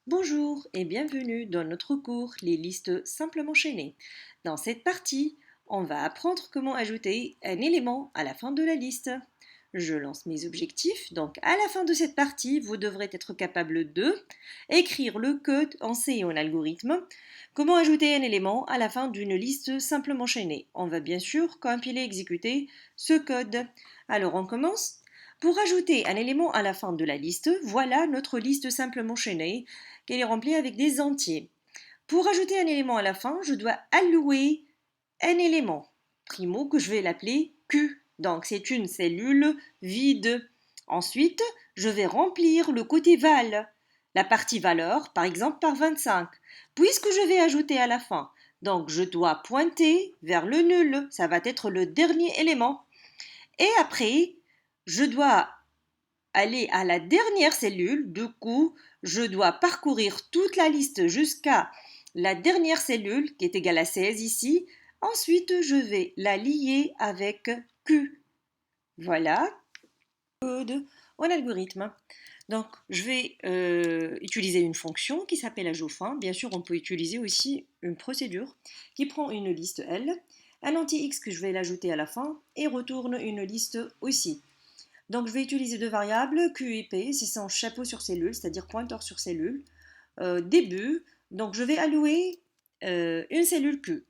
Bonjour et bienvenue dans notre cours Les listes simplement chaînées. Dans cette partie, on va apprendre comment ajouter un élément à la fin de la liste. Je lance mes objectifs, donc à la fin de cette partie, vous devrez être capable de écrire le code en C et en algorithme. Comment ajouter un élément à la fin d'une liste simplement chaînée. On va bien sûr compiler et exécuter ce code. Alors on commence. Pour ajouter un élément à la fin de la liste, voilà notre liste simplement chaînée qu'elle est remplie avec des entiers. Pour ajouter un élément à la fin, je dois allouer un élément, primo, que je vais l'appeler Q. Donc c'est une cellule vide. Ensuite, je vais remplir le côté val, la partie valeur, par exemple par 25, puisque je vais ajouter à la fin. Donc je dois pointer vers le nul, ça va être le dernier élément. Et après, je dois aller à la dernière cellule. Du coup, je dois parcourir toute la liste jusqu'à la dernière cellule qui est égale à 16 ici. Ensuite, je vais la lier avec Q. Voilà, code en algorithme. Donc, je vais utiliser une fonction qui s'appelle ajout fin. Bien sûr, on peut utiliser aussi une procédure qui prend une liste L, un anti-X que je vais l'ajouter à la fin et retourne une liste aussi. Donc, je vais utiliser deux variables, Q et P, c'est son chapeau sur cellule, c'est-à-dire pointeur sur cellule. Début, donc je vais allouer une cellule Q.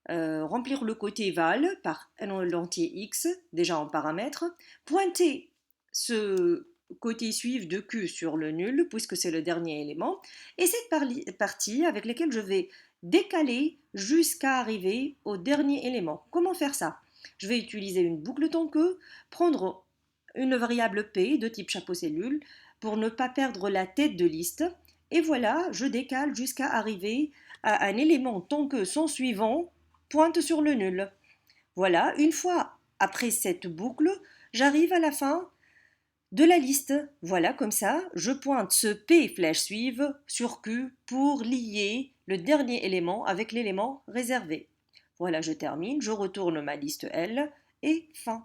Remplir le côté val par un entier X, déjà en paramètre. Pointer ce côté suivant de Q sur le nul, puisque c'est le dernier élément. Et cette partie avec laquelle je vais décaler jusqu'à arriver au dernier élément. Comment faire ça? Je vais utiliser une boucle tant que, prendre une variable P de type chapeau cellule pour ne pas perdre la tête de liste. Et voilà, je décale jusqu'à arriver à un élément tant que son suivant pointe sur le nul. Voilà, une fois après cette boucle, j'arrive à la fin de la liste. Voilà, comme ça, je pointe ce P flèche suive sur Q pour lier le dernier élément avec l'élément réservé. Voilà, je termine, je retourne ma liste L et fin.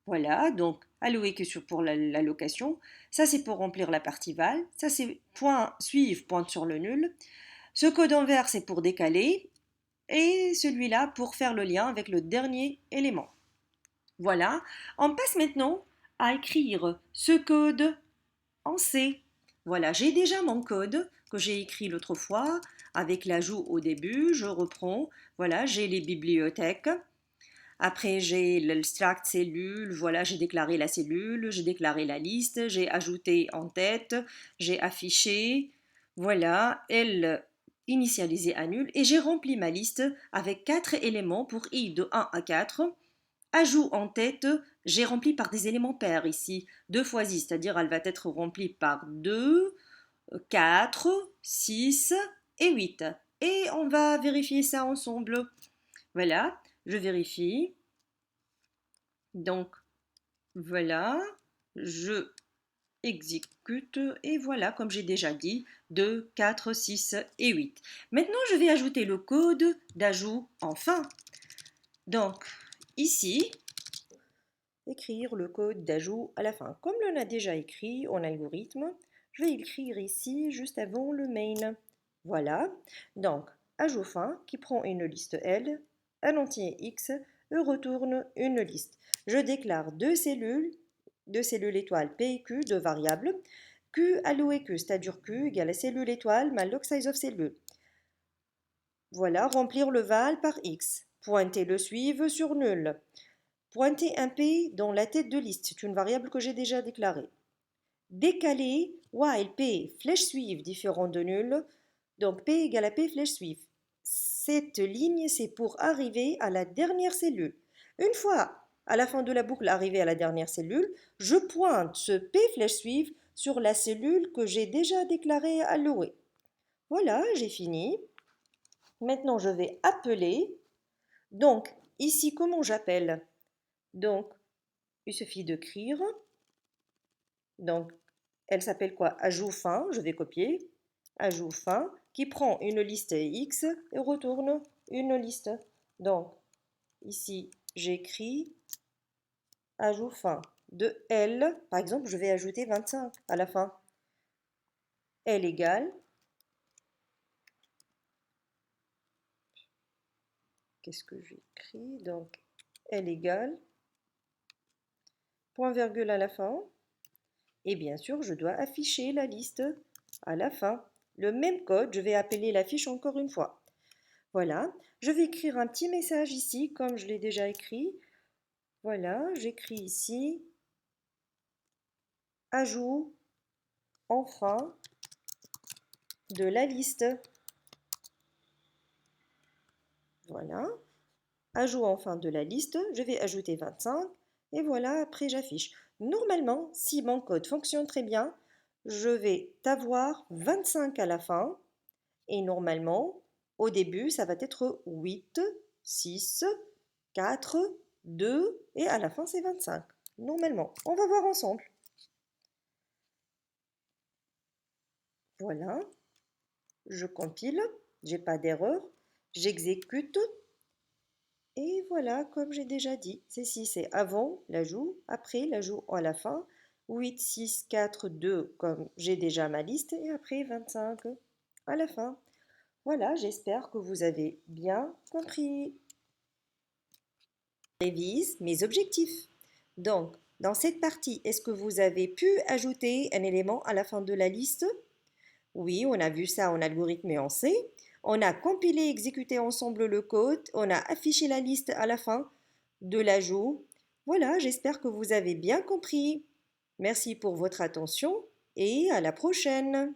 Voilà, donc alloué que pour l'allocation. Ça, c'est pour remplir la partie val. Ça, c'est point suivre, pointe sur le nul. Ce code en vert, c'est pour décaler. Et celui-là pour faire le lien avec le dernier élément. Voilà, on passe maintenant à écrire ce code en C. Voilà, j'ai déjà mon code que j'ai écrit l'autre fois avec l'ajout au début. Je reprends. Voilà, j'ai les bibliothèques. Après, j'ai l'extract cellule. Voilà, j'ai déclaré la cellule, j'ai déclaré la liste, j'ai ajouté en tête, j'ai affiché. Voilà, elle initialisé à nul et j'ai rempli ma liste avec 4 éléments pour i de 1 à 4. Ajout en tête, j'ai rempli par des éléments pairs ici, 2 fois i, c'est-à-dire elle va être remplie par 2, 4, 6 et 8. Et on va vérifier ça ensemble. Voilà, je vérifie. Donc, voilà, je exécute et voilà, comme j'ai déjà dit, 2, 4, 6 et 8. Maintenant, je vais ajouter le code d'ajout en fin. Donc, ici, écrire le code d'ajout à la fin. Comme l'on a déjà écrit en algorithme, je vais écrire ici juste avant le main. Voilà. Donc, ajout fin qui prend une liste L, un entier X et retourne une liste. Je déclare deux cellules étoiles P et Q, deux variables. Q alloué Q, c'est-à-dire Q égale à cellule étoile mal log size of cellule. Voilà, remplir le val par X. Pointer le suivre sur nul. Pointer un P dans la tête de liste, c'est une variable que j'ai déjà déclarée. Décaler while P flèche suive différent de nul, donc P égale à P flèche suive. Cette ligne, c'est pour arriver à la dernière cellule. Une fois à la fin de la boucle arrivé à la dernière cellule, je pointe ce P flèche suive sur la cellule que j'ai déjà déclarée allouée. Voilà, j'ai fini. Maintenant, je vais appeler. Donc, ici, comment j'appelle? Donc, il suffit d'écrire. Donc, elle s'appelle quoi? Ajout fin, je vais copier. Ajout fin, qui prend une liste X et retourne une liste. Donc, ici, j'écris ajout fin de L. Par exemple, je vais ajouter 25 à la fin. L égale qu'est-ce que j'écris? Donc, L égale, point virgule à la fin. Et bien sûr, je dois afficher la liste à la fin. Le même code, je vais appeler la fiche encore une fois. Voilà, je vais écrire un petit message ici, comme je l'ai déjà écrit. Voilà, j'écris ici, ajout en fin de la liste. Voilà, ajout en fin de la liste, je vais ajouter 25 et voilà, après j'affiche. Normalement, si mon code fonctionne très bien, je vais avoir 25 à la fin et normalement, au début, ça va être 8, 6, 4, 2 et à la fin, c'est 25. Normalement, on va voir ensemble. Voilà, je compile, j'ai pas d'erreur, j'exécute et voilà, comme j'ai déjà dit, ceci c'est avant l'ajout, après l'ajout à la fin, 8, 6, 4, 2 comme j'ai déjà ma liste et après 25 à la fin. Voilà, j'espère que vous avez bien compris. Je révise mes objectifs. Donc, dans cette partie, est-ce que vous avez pu ajouter un élément à la fin de la liste? Oui, on a vu ça en algorithme et en C. On a compilé et exécuté ensemble le code. On a affiché la liste à la fin de l'ajout. Voilà, j'espère que vous avez bien compris. Merci pour votre attention et à la prochaine.